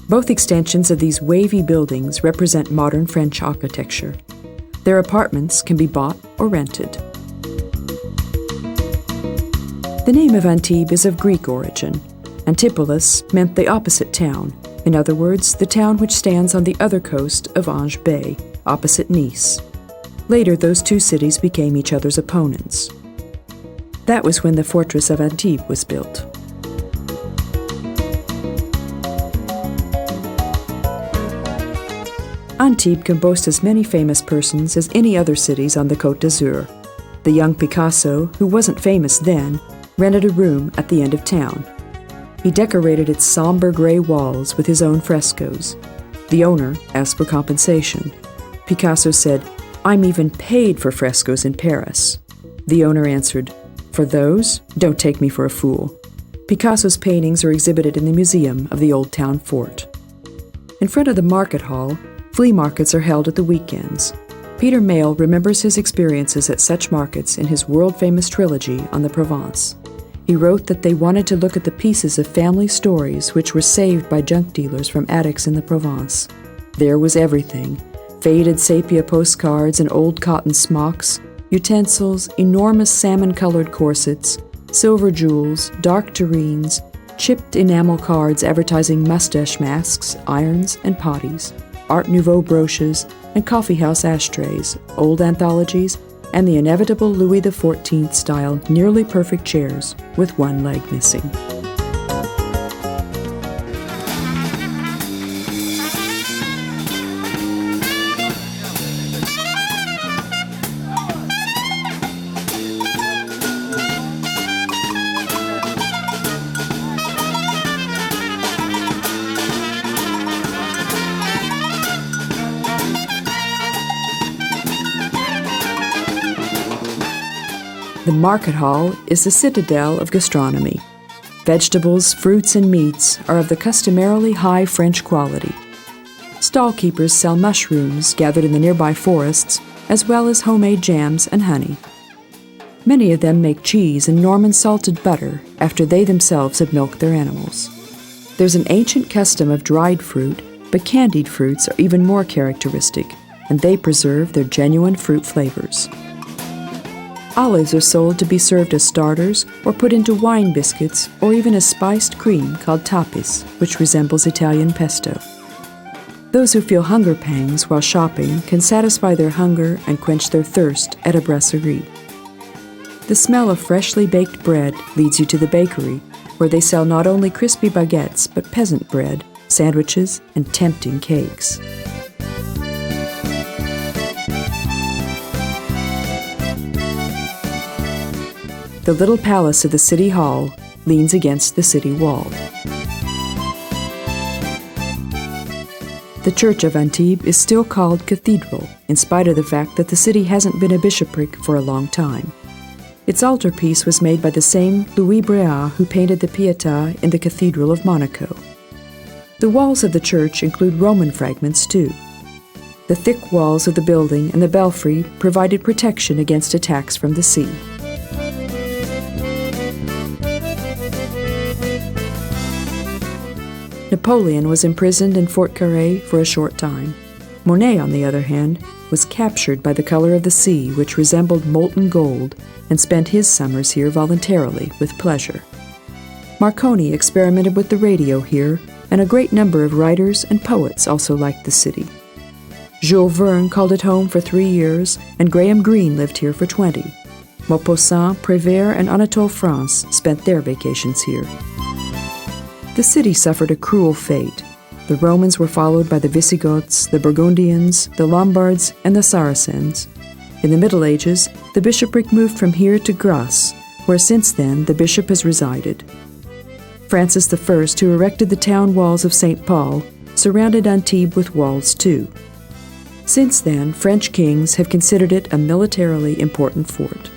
Both extensions of these wavy buildings represent modern French architecture. Their apartments can be bought or rented. The name of Antibes is of Greek origin. Antipolis meant the opposite town, in other words, the town which stands on the other coast of Ange Bay, opposite Nice. Later, those two cities became each other's opponents. That was when the fortress of Antibes was built. Antibes can boast as many famous persons as any other cities on the Côte d'Azur. The young Picasso, who wasn't famous then, rented a room at the end of town. He decorated its somber gray walls with his own frescoes. The owner asked for compensation. Picasso said, "I'm even paid for frescoes in Paris." The owner answered, "For those? Don't take me for a fool." Picasso's paintings are exhibited in the museum of the Old Town Fort. In front of the market hall, flea markets are held at the weekends. Peter Mayle remembers his experiences at such markets in his world-famous trilogy on the Provence. He wrote that they wanted to look at the pieces of family stories which were saved by junk dealers from attics in the Provence. There was everything: faded sepia postcards and old cotton smocks, utensils, enormous salmon-colored corsets, silver jewels, dark tureens, chipped enamel cards advertising mustache masks, irons, and potties, Art Nouveau brooches, and coffeehouse ashtrays, old anthologies, and the inevitable Louis XIV-style nearly perfect chairs with one leg missing. The market hall is the citadel of gastronomy. Vegetables, fruits, and meats are of the customarily high French quality. Stall keepers sell mushrooms gathered in the nearby forests, as well as homemade jams and honey. Many of them make cheese and Norman salted butter after they themselves have milked their animals. There's an ancient custom of dried fruit, but candied fruits are even more characteristic, and they preserve their genuine fruit flavors. Olives are sold to be served as starters or put into wine biscuits or even a spiced cream called tapis, which resembles Italian pesto. Those who feel hunger pangs while shopping can satisfy their hunger and quench their thirst at a brasserie. The smell of freshly baked bread leads you to the bakery, where they sell not only crispy baguettes but peasant bread, sandwiches, and tempting cakes. The little palace of the city hall leans against the city wall. The church of Antibes is still called Cathedral, in spite of the fact that the city hasn't been a bishopric for a long time. Its altarpiece was made by the same Louis Braille who painted the Pietà in the Cathedral of Monaco. The walls of the church include Roman fragments, too. The thick walls of the building and the belfry provided protection against attacks from the sea. Napoleon was imprisoned in Fort Carré for a short time. Monet, on the other hand, was captured by the color of the sea, which resembled molten gold, and spent his summers here voluntarily with pleasure. Marconi experimented with the radio here, and a great number of writers and poets also liked the city. Jules Verne called it home for 3 years, and Graham Greene lived here for 20. Maupassant, Prévert, and Anatole France spent their vacations here. The city suffered a cruel fate. The Romans were followed by the Visigoths, the Burgundians, the Lombards, and the Saracens. In the Middle Ages, the bishopric moved from here to Grasse, where since then the bishop has resided. Francis I, who erected the town walls of St. Paul, surrounded Antibes with walls too. Since then, French kings have considered it a militarily important fort.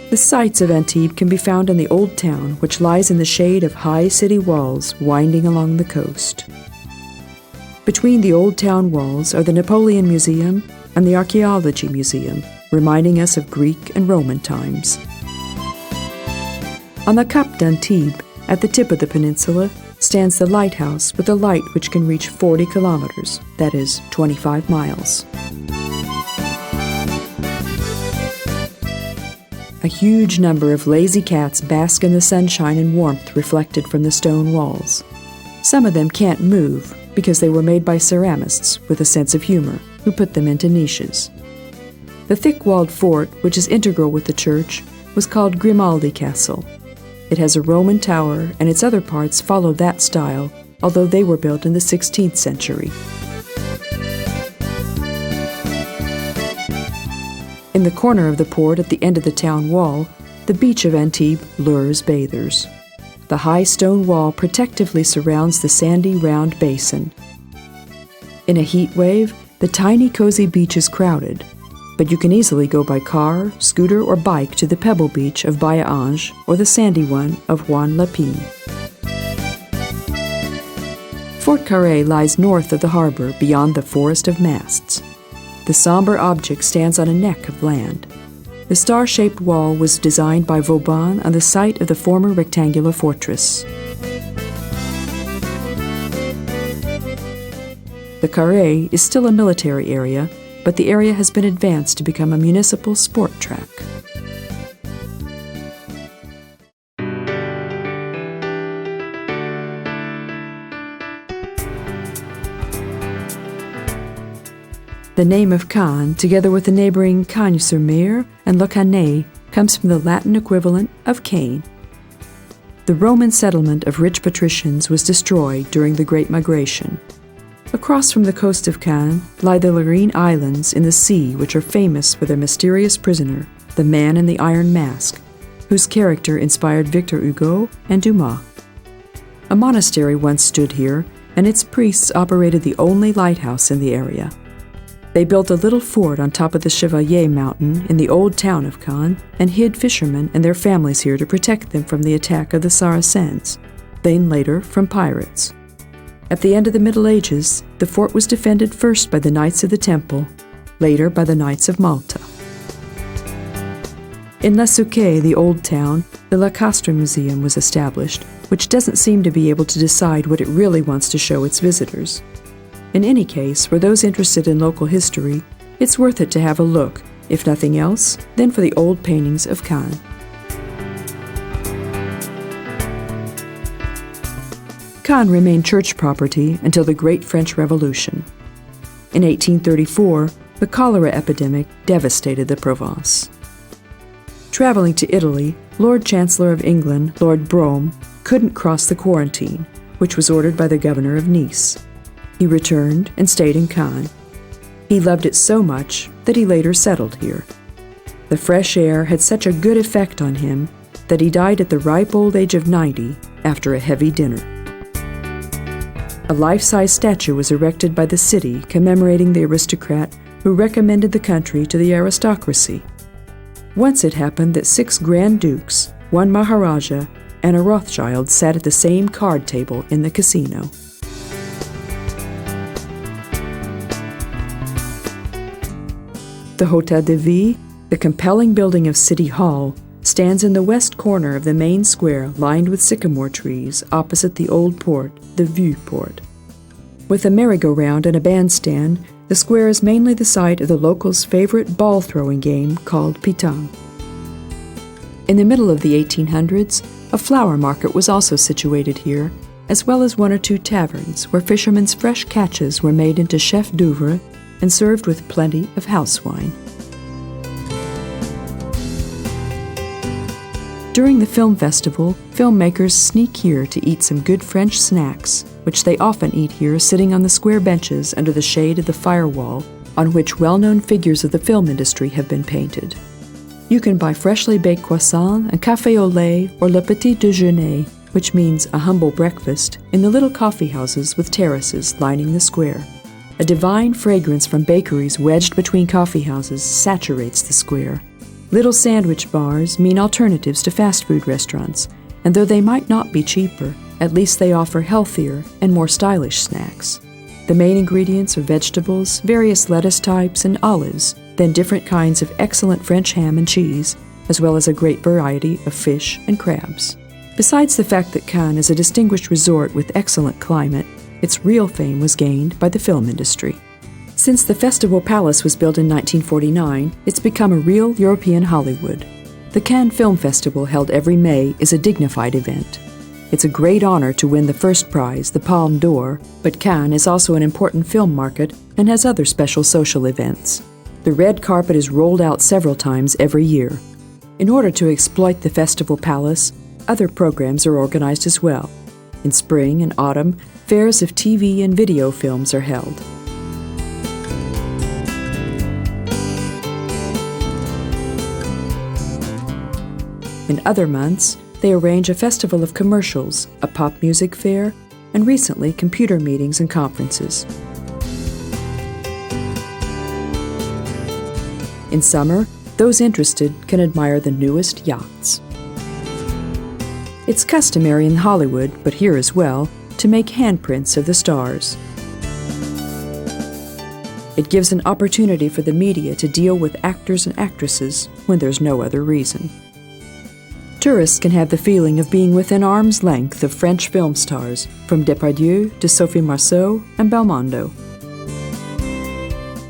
The sights of Antibes can be found in the old town, which lies in the shade of high city walls winding along the coast. Between the old town walls are the Napoleon Museum and the Archaeology Museum, reminding us of Greek and Roman times. On the Cap d'Antibes, at the tip of the peninsula, stands the lighthouse with a light which can reach 40 kilometers, that is, 25 miles. A huge number of lazy cats bask in the sunshine and warmth reflected from the stone walls. Some of them can't move because they were made by ceramists with a sense of humor who put them into niches. The thick-walled fort, which is integral with the church, was called Grimaldi Castle. It has a Roman tower, and its other parts follow that style, although they were built in the 16th century. In the corner of the port at the end of the town wall, the beach of Antibes lures bathers. The high stone wall protectively surrounds the sandy, round basin. In a heat wave, the tiny, cozy beach is crowded, but you can easily go by car, scooter, or bike to the pebble beach of Baia Ange or the sandy one of Juan Lapine. Fort Carré lies north of the harbor beyond the forest of masts. The somber object stands on a neck of land. The star-shaped wall was designed by Vauban on the site of the former rectangular fortress. The Carré is still a military area, but the area has been advanced to become a municipal sport track. The name of Cannes, together with the neighboring Cagnes-sur-Mer and Le Cannet, comes from the Latin equivalent of Cain. The Roman settlement of rich patricians was destroyed during the Great Migration. Across from the coast of Cannes lie the Lorraine Islands in the sea, which are famous for their mysterious prisoner, the Man in the Iron Mask, whose character inspired Victor Hugo and Dumas. A monastery once stood here, and its priests operated the only lighthouse in the area. They built a little fort on top of the Chevalier Mountain in the old town of Cannes and hid fishermen and their families here to protect them from the attack of the Saracens, then later from pirates. At the end of the Middle Ages, the fort was defended first by the Knights of the Temple, later by the Knights of Malta. In La Souquet, the old town, the La Castre Museum was established, which doesn't seem to be able to decide what it really wants to show its visitors. In any case, for those interested in local history, it's worth it to have a look, if nothing else, then for the old paintings of Cannes. Cannes remained church property until the Great French Revolution. In 1834, the cholera epidemic devastated the Provence. Traveling to Italy, Lord Chancellor of England, Lord Brougham, couldn't cross the quarantine, which was ordered by the governor of Nice. He returned and stayed in Cannes. He loved it so much that he later settled here. The fresh air had such a good effect on him that he died at the ripe old age of 90 after a heavy dinner. A life-size statue was erected by the city commemorating the aristocrat who recommended the country to the aristocracy. Once it happened that 6 Grand Dukes, 1 Maharaja, and a Rothschild sat at the same card table in the casino. The Hôtel de Ville, the compelling building of City Hall, stands in the west corner of the main square lined with sycamore trees opposite the old port, the Vieux Port. With a merry-go-round and a bandstand, the square is mainly the site of the locals' favorite ball-throwing game called pitang. In the middle of the 1800s, a flower market was also situated here, as well as 1 or 2 taverns where fishermen's fresh catches were made into chef d'oeuvre and served with plenty of house wine. During the film festival, filmmakers sneak here to eat some good French snacks, which they often eat here sitting on the square benches under the shade of the firewall, on which well-known figures of the film industry have been painted. You can buy freshly baked croissants and café au lait or le petit déjeuner, which means a humble breakfast, in the little coffee houses with terraces lining the square. A divine fragrance from bakeries wedged between coffee houses saturates the square. Little sandwich bars mean alternatives to fast food restaurants, and though they might not be cheaper, at least they offer healthier and more stylish snacks. The main ingredients are vegetables, various lettuce types, and olives, then different kinds of excellent French ham and cheese, as well as a great variety of fish and crabs. Besides the fact that Cannes is a distinguished resort with excellent climate, its real fame was gained by the film industry. Since the Festival Palace was built in 1949, it's become a real European Hollywood. The Cannes Film Festival, held every May, is a dignified event. It's a great honor to win the first prize, the Palme d'Or, but Cannes is also an important film market and has other special social events. The red carpet is rolled out several times every year. In order to exploit the Festival Palace, other programs are organized as well. In spring and autumn, fairs of TV and video films are held. In other months, they arrange a festival of commercials, a pop music fair, and recently computer meetings and conferences. In summer, those interested can admire the newest yachts. It's customary in Hollywood, but here as well, to make handprints of the stars. It gives an opportunity for the media to deal with actors and actresses when there's no other reason. Tourists can have the feeling of being within arm's length of French film stars, from Depardieu to Sophie Marceau and Belmondo.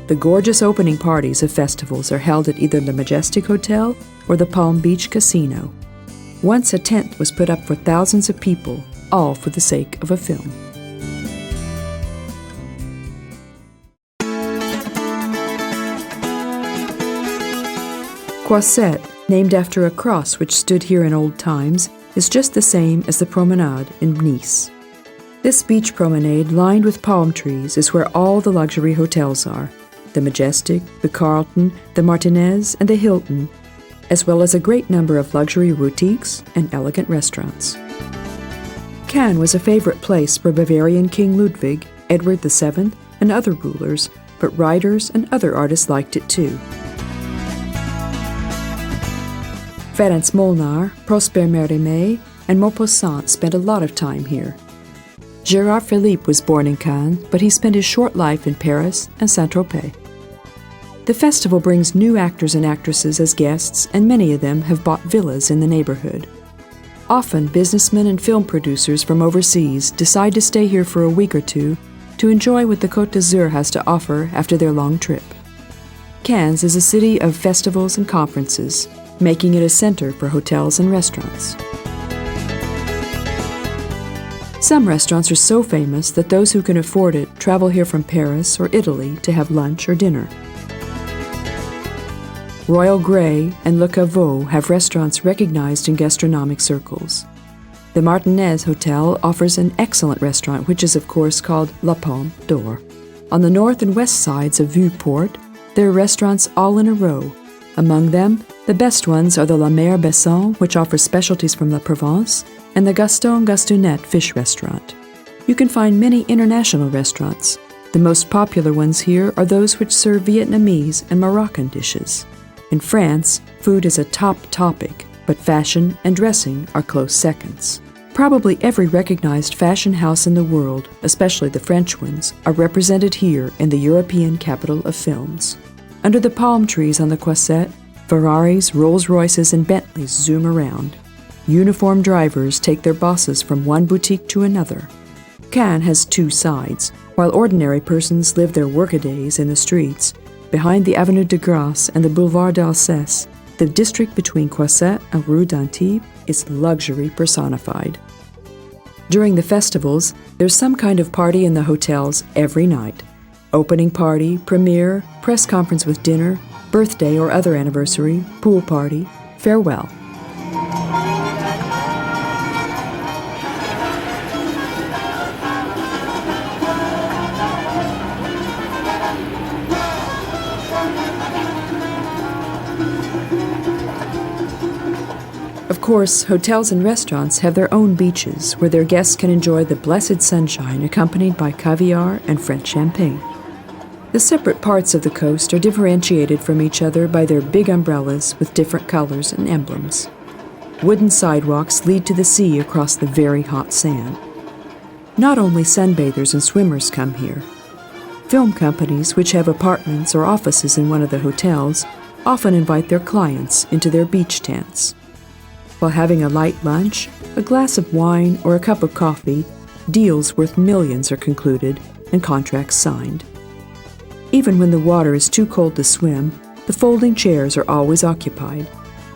The gorgeous opening parties of festivals are held at either the Majestic Hotel or the Palm Beach Casino. Once a tent was put up for thousands of people, all for the sake of a film. Cote, named after a cross which stood here in old times, is just the same as the Promenade in Nice. This beach promenade lined with palm trees is where all the luxury hotels are, the Majestic, the Carlton, the Martinez, and the Hilton, as well as a great number of luxury boutiques and elegant restaurants. Cannes was a favorite place for Bavarian King Ludwig, Edward VII, and other rulers, but writers and other artists liked it too. Ferenc Molnár, Prosper Mérimée, and Maupassant spent a lot of time here. Gérard Philippe was born in Cannes, but he spent his short life in Paris and Saint-Tropez. The festival brings new actors and actresses as guests, and many of them have bought villas in the neighborhood. Often, businessmen and film producers from overseas decide to stay here for a week or two to enjoy what the Côte d'Azur has to offer after their long trip. Cannes is a city of festivals and conferences, making it a center for hotels and restaurants. Some restaurants are so famous that those who can afford it travel here from Paris or Italy to have lunch or dinner. Royal Grey and Le Caveau have restaurants recognized in gastronomic circles. The Martinez Hotel offers an excellent restaurant, which is of course called La Palme d'Or. On the north and west sides of Vieux-Port, there are restaurants all in a row. Among them, the best ones are the La Mer Besson, which offers specialties from La Provence, and the Gaston Gastonnet fish restaurant. You can find many international restaurants. The most popular ones here are those which serve Vietnamese and Moroccan dishes. In France, food is a top topic, but fashion and dressing are close seconds. Probably every recognized fashion house in the world, especially the French ones, are represented here in the European capital of films. Under the palm trees on the Croisette, Ferraris, Rolls-Royces, and Bentleys zoom around. Uniformed drivers take their bosses from one boutique to another. Cannes has two sides. While ordinary persons live their workadays in the streets, behind the Avenue de Grasse and the Boulevard d'Alsace, the district between Croisset and Rue d'Antibes is luxury personified. During the festivals, there's some kind of party in the hotels every night. Opening party, premiere, press conference with dinner, birthday or other anniversary, pool party, farewell. Of course, hotels and restaurants have their own beaches where their guests can enjoy the blessed sunshine accompanied by caviar and French champagne. The separate parts of the coast are differentiated from each other by their big umbrellas with different colors and emblems. Wooden sidewalks lead to the sea across the very hot sand. Not only sunbathers and swimmers come here. Film companies which have apartments or offices in one of the hotels often invite their clients into their beach tents. While having a light lunch, a glass of wine, or a cup of coffee, deals worth millions are concluded and contracts signed. Even when the water is too cold to swim, the folding chairs are always occupied.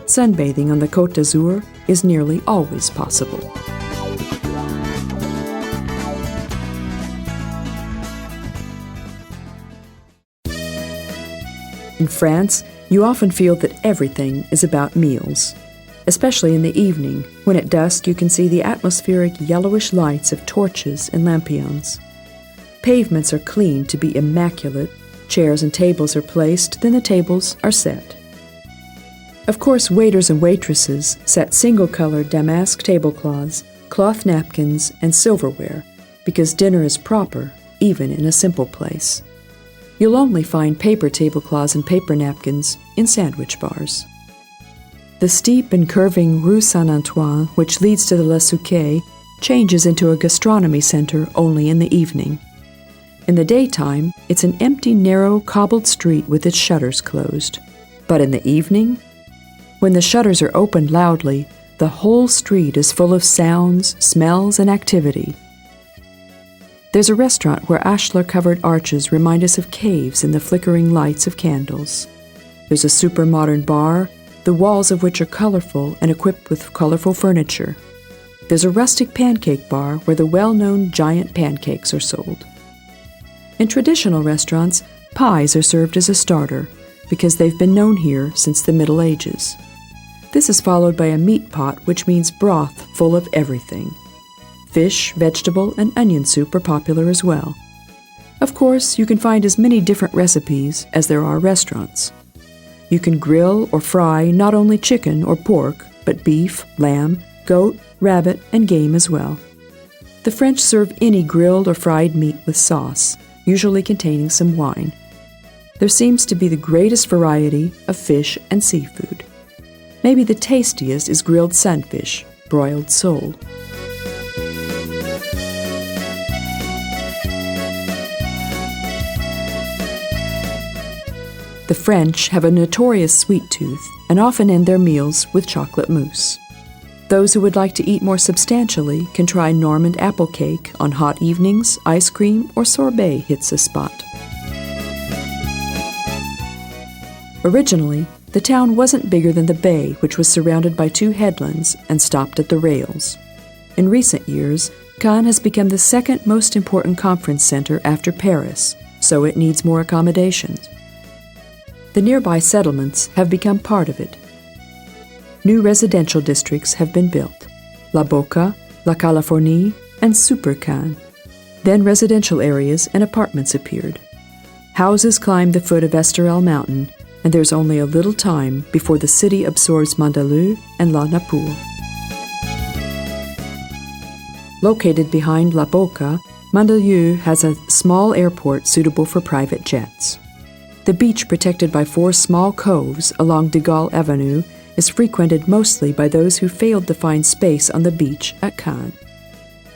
Sunbathing on the Côte d'Azur is nearly always possible. In France, you often feel that everything is about meals. Especially in the evening, when at dusk you can see the atmospheric yellowish lights of torches and lampions. Pavements are cleaned to be immaculate, chairs and tables are placed, then the tables are set. Of course, waiters and waitresses set single-colored damask tablecloths, cloth napkins, and silverware, because dinner is proper, even in a simple place. You'll only find paper tablecloths and paper napkins in sandwich bars. The steep and curving Rue Saint-Antoine, which leads to the La Souquet, changes into a gastronomy center only in the evening. In the daytime, it's an empty, narrow, cobbled street with its shutters closed. But in the evening, when the shutters are opened loudly, the whole street is full of sounds, smells, and activity. There's a restaurant where ashlar-covered arches remind us of caves in the flickering lights of candles. There's a super-modern bar, the walls of which are colorful and equipped with colorful furniture. There's a rustic pancake bar where the well-known giant pancakes are sold. In traditional restaurants, pies are served as a starter. because they've been known here since the Middle Ages. This is followed by a meat pot, which means broth full of everything. Fish, vegetable, and onion soup are popular as well. Of course, you can find as many different recipes as there are restaurants. You can grill or fry not only chicken or pork, but beef, lamb, goat, rabbit, and game as well. The French serve any grilled or fried meat with sauce, usually containing some wine. There seems to be the greatest variety of fish and seafood. Maybe the tastiest is grilled sunfish, broiled sole. The French have a notorious sweet tooth and often end their meals with chocolate mousse. Those who would like to eat more substantially can try Normand apple cake on hot evenings, ice cream, or sorbet hits a spot. Originally, the town wasn't bigger than the bay, which was surrounded by 2 headlands and stopped at the rails. In recent years, Cannes has become the second most important conference center after Paris, so it needs more accommodations. The nearby settlements have become part of it. New residential districts have been built: La Boca, La Californie, and Super Cannes. Then residential areas and apartments appeared. Houses climb the foot of Estoril Mountain, and there's only a little time before the city absorbs Mandelieu and La Napoule. Located behind La Boca, Mandelieu has a small airport suitable for private jets. The beach, protected by 4 small coves along de Gaulle Avenue, is frequented mostly by those who failed to find space on the beach at Cannes.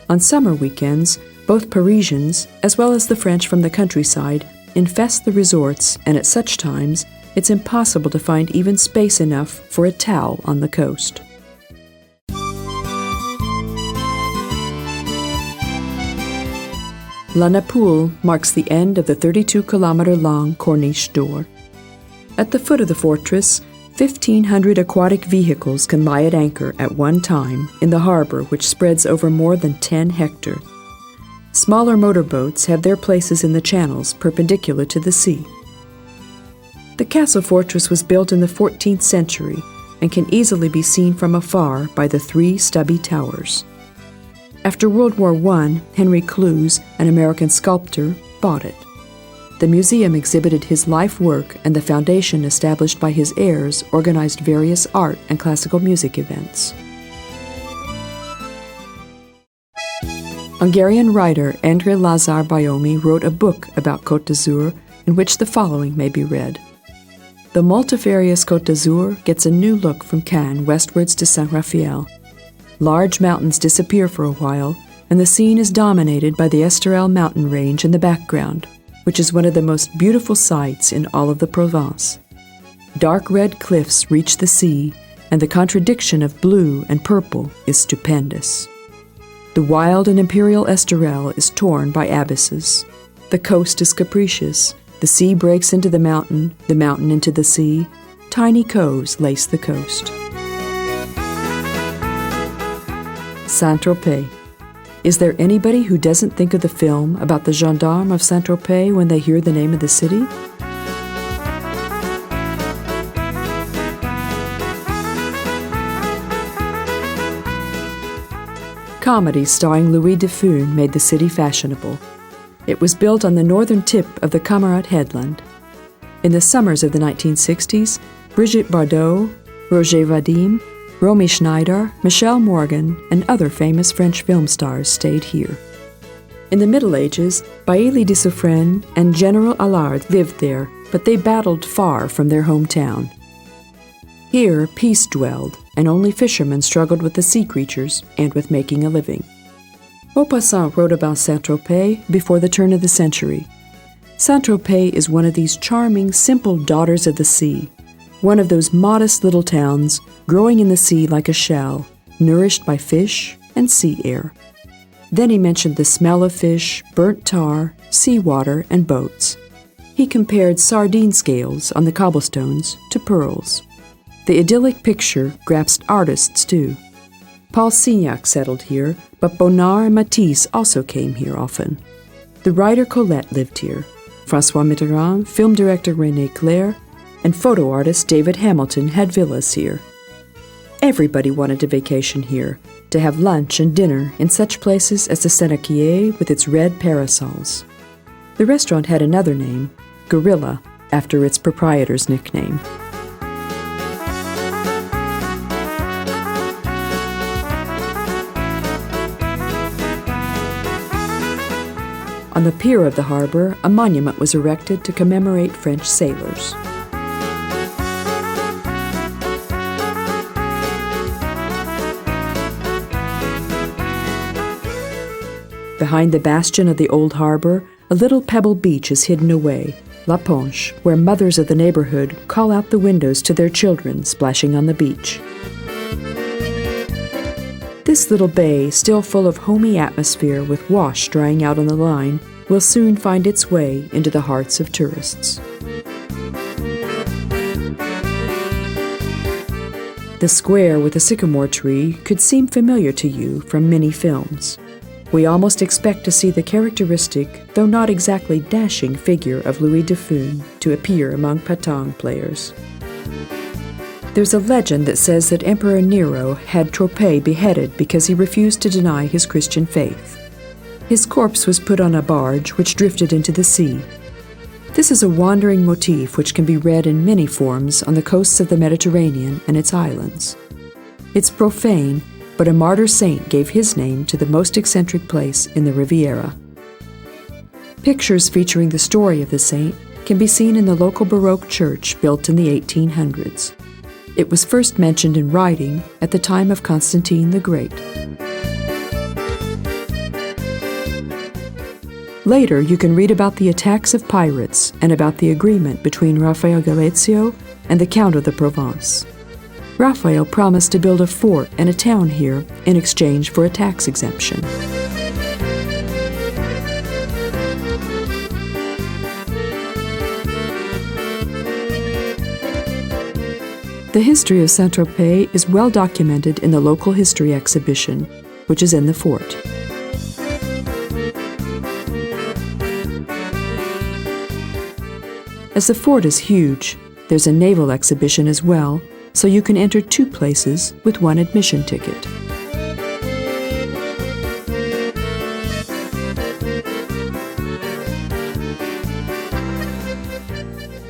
On summer weekends, both Parisians, as well as the French from the countryside, infest the resorts, and at such times, it's impossible to find even space enough for a towel on the coast. La Napoule marks the end of the 32-kilometer-long Corniche d'Or. At the foot of the fortress, 1,500 aquatic vehicles can lie at anchor at one time in the harbor, which spreads over more than 10 hectares. Smaller motorboats have their places in the channels perpendicular to the sea. The castle fortress was built in the 14th century and can easily be seen from afar by the 3 stubby towers. After World War I, Henry Clews, an American sculptor, bought it. The museum exhibited his life work, and the foundation established by his heirs organized various art and classical music events. Hungarian writer Endre Lazar Bayomi wrote a book about Côte d'Azur in which the following may be read. The multifarious Côte d'Azur gets a new look from Cannes westwards to Saint-Raphael. Large mountains disappear for a while, and the scene is dominated by the Estoril mountain range in the background, which is one of the most beautiful sights in all of the Provence. Dark red cliffs reach the sea, and the contradiction of blue and purple is stupendous. The wild and imperial Estoril is torn by abysses. The coast is capricious. The sea breaks into the mountain into the sea. Tiny coves lace the coast. Saint-Tropez. Is there anybody who doesn't think of the film about the gendarme of Saint-Tropez when they hear the name of the city? Comedies starring Louis Defoe made the city fashionable. It was built on the northern tip of the Camarade headland. In the summers of the 1960s, Brigitte Bardot, Roger Vadim, Romy Schneider, Michel Morgan, and other famous French film stars stayed here. In the Middle Ages, Bailly de Suffren and General Allard lived there, but they battled far from their hometown. Here, peace dwelled, and only fishermen struggled with the sea creatures and with making a living. Maupassant wrote about Saint-Tropez before the turn of the century. Saint-Tropez is one of these charming, simple daughters of the sea, one of those modest little towns growing in the sea like a shell, nourished by fish and sea air. Then he mentioned the smell of fish, burnt tar, seawater, and boats. He compared sardine scales on the cobblestones to pearls. The idyllic picture grasped artists too. Paul Signac settled here, but Bonnard and Matisse also came here often. The writer Colette lived here. François Mitterrand, film director René Clair, and photo artist David Hamilton had villas here. Everybody wanted to vacation here, to have lunch and dinner in such places as the Senaquier with its red parasols. The restaurant had another name, Gorilla, after its proprietor's nickname. On the pier of the harbor, a monument was erected to commemorate French sailors. Behind the bastion of the old harbor, a little pebble beach is hidden away, La Ponche, where mothers of the neighborhood call out the windows to their children splashing on the beach. This little bay, still full of homey atmosphere with wash drying out on the line, will soon find its way into the hearts of tourists. The square with the sycamore tree could seem familiar to you from many films. We almost expect to see the characteristic, though not exactly dashing, figure of Louis Dauphin to appear among patang players. There's a legend that says that Emperor Nero had Tropez beheaded because he refused to deny his Christian faith. His corpse was put on a barge which drifted into the sea. This is a wandering motif which can be read in many forms on the coasts of the Mediterranean and its islands. It's profane, but a martyr saint gave his name to the most eccentric place in the Riviera. Pictures featuring the story of the saint can be seen in the local Baroque church built in the 1800s. It was first mentioned in writing at the time of Constantine the Great. Later, you can read about the attacks of pirates and about the agreement between Raphael Galeazzo and the Count of the Provence. Raphael promised to build a fort and a town here in exchange for a tax exemption. The history of Saint-Tropez is well documented in the local history exhibition, which is in the fort. As the fort is huge, there's a naval exhibition as well, so you can enter two places with one admission ticket.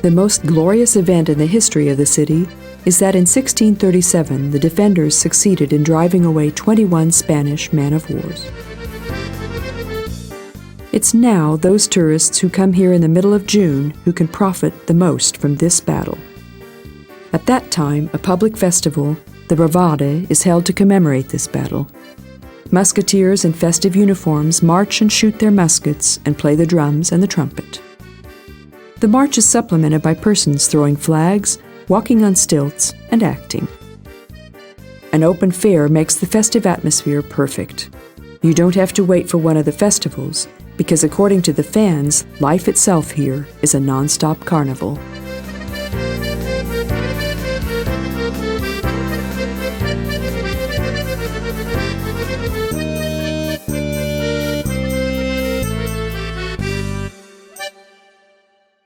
The most glorious event in the history of the city is that in 1637 the defenders succeeded in driving away 21 Spanish man-of-wars. It's now those tourists who come here in the middle of June who can profit the most from this battle. At that time, a public festival, the Bravade, is held to commemorate this battle. Musketeers in festive uniforms march and shoot their muskets and play the drums and the trumpet. The march is supplemented by persons throwing flags, walking on stilts, and acting. An open fair makes the festive atmosphere perfect. You don't have to wait for one of the festivals, because according to the fans, life itself here is a non-stop carnival.